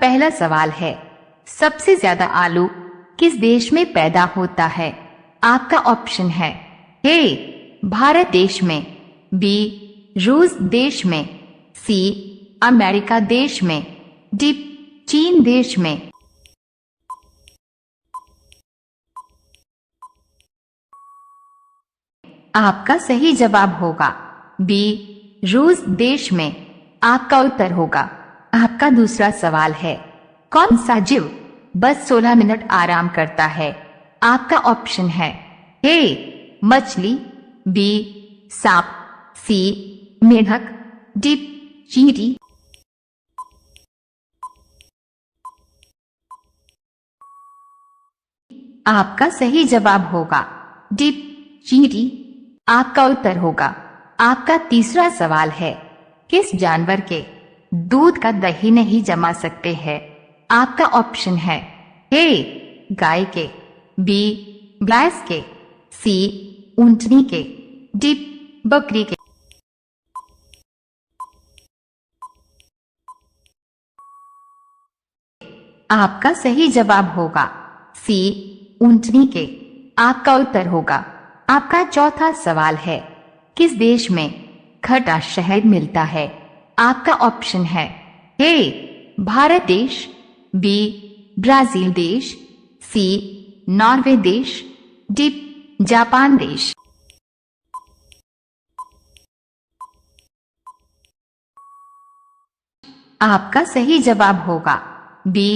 पहला सवाल है, सबसे ज्यादा आलू किस देश में पैदा होता है? आपका ऑप्शन है ए भारत देश में, बी रूस देश में, सी अमेरिका देश में, डी चीन देश में। आपका सही जवाब होगा बी रूस देश में। आपका उत्तर होगा। आपका दूसरा सवाल है, कौन सा जीव बस 16 मिनट आराम करता है? आपका ऑप्शन है ए मछली, बी सांप, सी मेढक, डी चींटी। आपका सही जवाब होगा डी चींटी। आपका उत्तर होगा। आपका तीसरा सवाल है, किस जानवर के दूध का दही नहीं जमा सकते हैं? आपका ऑप्शन है ए गाय के, बी भैंस के, सी ऊंटनी के, डी बकरी के। आपका सही जवाब होगा सी ऊंटनी के। आपका उत्तर होगा। आपका चौथा सवाल है, किस देश में खट्टा शहद मिलता है? आपका ऑप्शन है ए भारत देश, बी ब्राजील देश, सी नॉर्वे देश, डी जापान देश। आपका सही जवाब होगा बी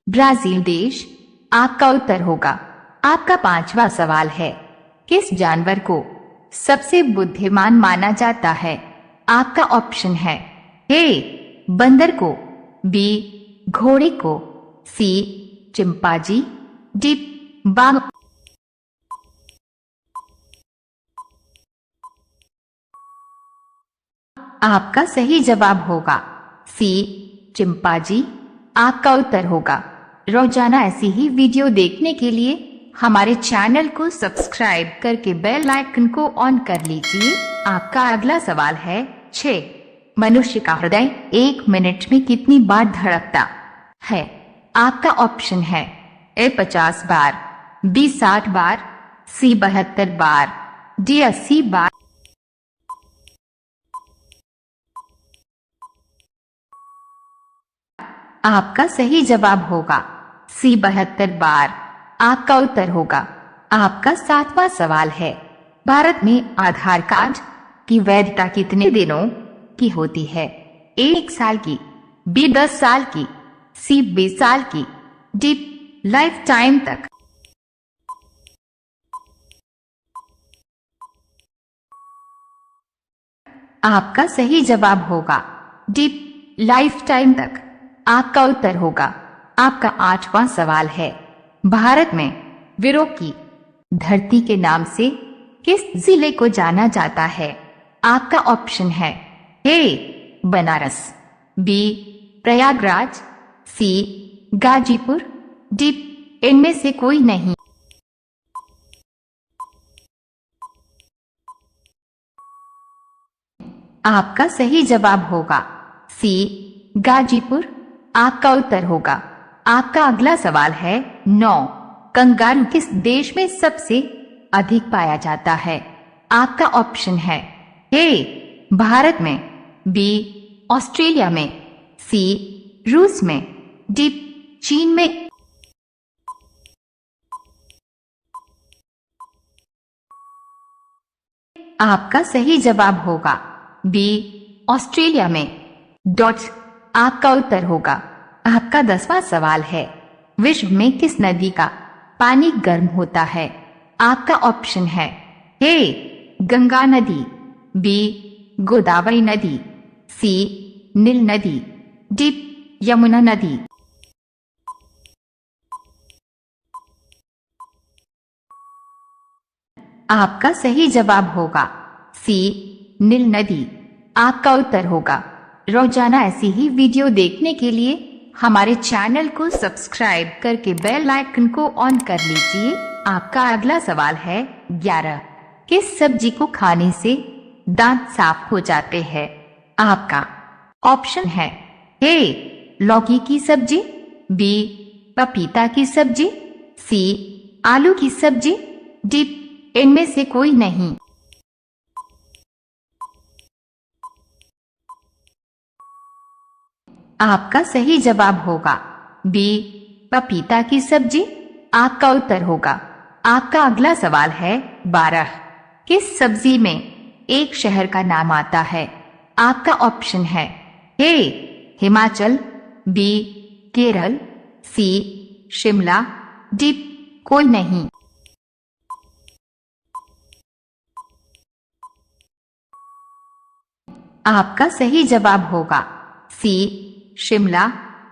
ब्राजील देश। आपका उत्तर होगा। आपका पांचवा सवाल है, किस जानवर को सबसे बुद्धिमान माना जाता है? आपका ऑप्शन है ए बंदर को, बी घोड़े को, सी चिंपांजी, डी बाघ। आपका सही जवाब होगा सी चिंपांजी। आपका उत्तर होगा। रोजाना ऐसी ही वीडियो देखने के लिए हमारे चैनल को सब्सक्राइब करके बेल आइकन को ऑन कर लीजिए। आपका अगला सवाल है 6, मनुष्य का हृदय 1 मिनट में कितनी बार धड़कता है? आपका ऑप्शन है ए 50 बार, बी 60 बार, सी 72 बार, डी 80 बार। आपका सही जवाब होगा सी 72 बार। आपका उत्तर होगा। आपका 7वां सवाल है, भारत में आधार कार्ड की वैधता कितने दिनों की होती है? ए 1 साल की, बी 10 साल की, सी 20 साल की, डी लाइफ टाइम तक। आपका सही जवाब होगा डी लाइफ टाइम तक। आपका उत्तर होगा। आपका 8वां सवाल है, भारत में वीरों की धरती के नाम से किस जिले को जाना जाता है? आपका ऑप्शन है ए बनारस, बी प्रयागराज, सी गाजीपुर, डी इनमें से कोई नहीं। आपका सही जवाब होगा सी गाजीपुर। आपका उत्तर होगा। आपका अगला सवाल है 9, कंगारू किस देश में सबसे अधिक पाया जाता है? आपका ऑप्शन है ए भारत में, बी ऑस्ट्रेलिया में, सी रूस में, डी चीन में। आपका सही जवाब होगा बी ऑस्ट्रेलिया में। डॉट। आपका उत्तर होगा। आपका 10वां सवाल है, विश्व में किस नदी का पानी गर्म होता है? आपका ऑप्शन है ए गंगा नदी, बी गोदावरी नदी, सी नील नदी, डी यमुना नदी। आपका सही जवाब होगा सी नील नदी। आपका उत्तर होगा। रोजाना ऐसी ही वीडियो देखने के लिए हमारे चैनल को सब्सक्राइब करके बेल आइकन को ऑन कर लीजिए। आपका अगला सवाल है 11, किस सब्जी को खाने से दांत साफ हो जाते हैं? आपका ऑप्शन है ए लौकी की सब्जी, बी पपीता की सब्जी, सी आलू की सब्जी, डी इनमें से कोई नहीं। आपका सही जवाब होगा बी पपीता की सब्जी। आपका उत्तर होगा। आपका अगला सवाल है 12। किस सब्जी में एक शहर का नाम आता है? आपका ऑप्शन है ए हिमाचल, बी केरल, सी शिमला, डी कोई नहीं। आपका सही जवाब होगा सी शिमला।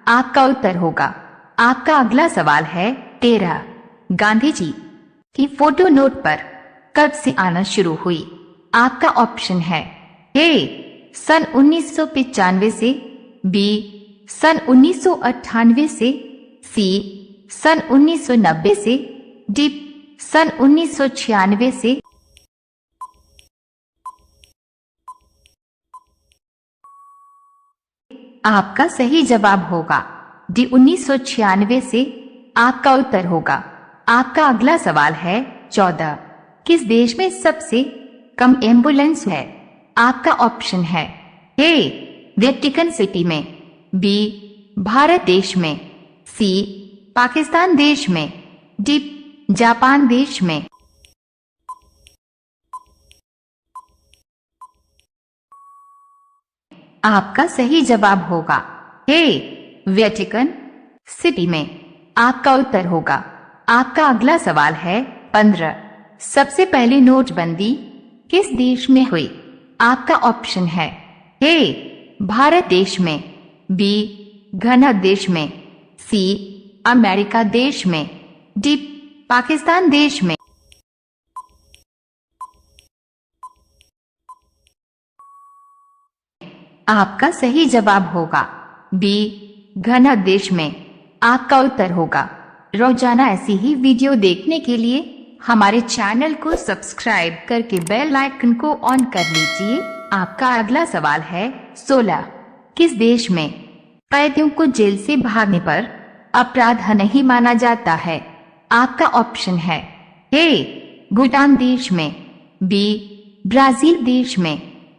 आपका उत्तर होगा। आपका अगला सवाल है 13। गांधी जी की फोटो नोट पर कब से आना शुरू हुई? आपका ऑप्शन है ए सन 1995 से, बी सन 1998 से, सी सन 1990 से, डी सन 1996 से। आपका सही जवाब होगा डी 1996 से। आपका उत्तर होगा। आपका अगला सवाल है 14। किस देश में सबसे कम एम्बुलेंस है? आपका ऑप्शन है ए वेटिकन सिटी में, बी भारत देश में, सी पाकिस्तान देश में, डी जापान देश में। आपका सही जवाब होगा ए वेटिकन सिटी में। आपका उत्तर होगा। आपका अगला सवाल है 15। सबसे पहली नोटबंदी किस देश में हुई? आपका ऑप्शन है ए भारत देश में, बी घना देश में, सी अमेरिका देश में, डी पाकिस्तान देश में। आपका सही जवाब होगा बी घना देश में। आपका उत्तर होगा। रोजाना ऐसी ही वीडियो देखने के लिए हमारे चैनल को सब्सक्राइब करके बेल आइकन को ऑन कर लीजिए। आपका अगला सवाल है 16। किस देश में कैदियों को जेल से भागने पर अपराध नहीं माना जाता है? आपका ऑप्शन है ए भूटान देश में, बी ब्राजील देश में,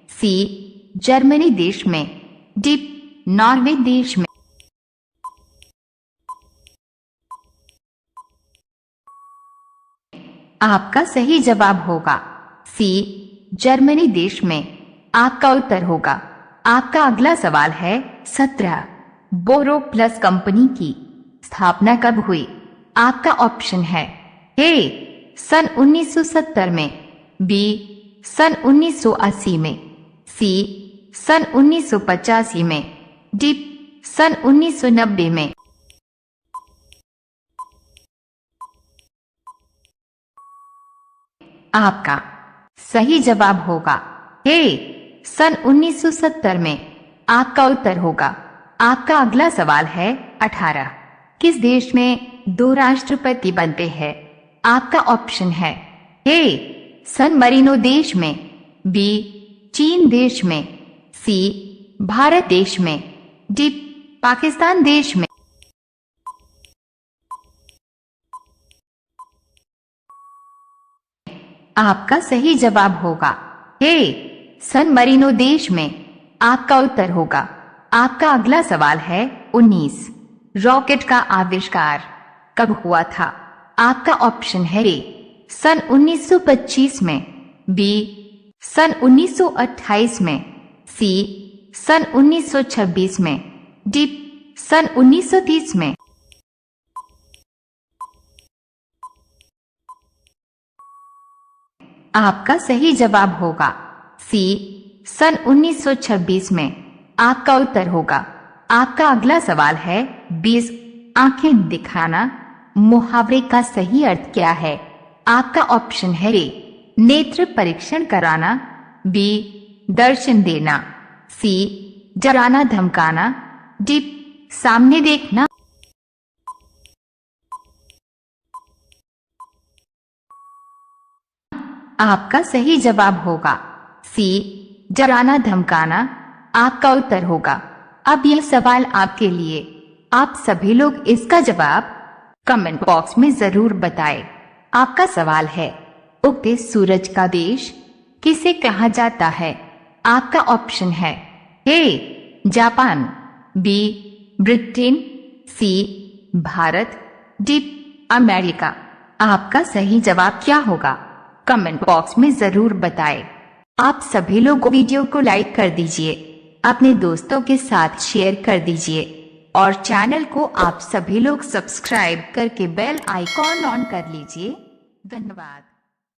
सी जर्मनी देश में, डी नॉर्वे देश में। आपका सही जवाब होगा सी जर्मनी देश में। आपका उत्तर होगा। आपका अगला सवाल है 17। बोरो प्लस कंपनी की स्थापना कब हुई? आपका ऑप्शन है ए सन 1970 में, बी सन 1980 में, सी सन 1985 में, डी सन 1990 में। आपका सही जवाब होगा ए सन 1970 में। आपका उत्तर होगा। आपका अगला सवाल है 18। किस देश में 2 राष्ट्रपति बनते हैं? आपका ऑप्शन है ए सन मरीनो देश में, बी चीन देश में, सी भारत देश में, डी पाकिस्तान देश में। आपका सही जवाब होगा ए सन मरीनो देश में। आपका उत्तर होगा। आपका अगला सवाल है 19। रॉकेट का आविष्कार कब हुआ था? आपका ऑप्शन है ए सन 1925 में, बी सन 1928 में, सी सन 1926 में, डी सन 1930 में। आपका सही जवाब होगा सी सन 1926 में। आपका उत्तर होगा। आपका अगला सवाल है 20। आंखें दिखाना मुहावरे का सही अर्थ क्या है? आपका ऑप्शन है ए नेत्र परीक्षण कराना, बी दर्शन देना, सी डराना धमकाना, डी सामने देखना। आपका सही जवाब होगा सी डराना धमकाना। आपका उत्तर होगा। अब यह सवाल आपके लिए। आप सभी लोग इसका जवाब कमेंट बॉक्स में जरूर बताएं। आपका सवाल है, उगते सूरज का देश किसे कहा जाता है? आपका ऑप्शन है A Japan, B Britain, C Bharat, D America. आपका सही जवाब क्या होगा? कमेंट बॉक्स में जरूर बताएं। आप सभी लोग वीडियो को लाइक कर दीजिए, अपने दोस्तों के साथ शेयर कर दीजिए और चैनल को आप सभी लोग सब्सक्राइब करके बेल आइकॉन ऑन कर लीजिए। धन्यवाद।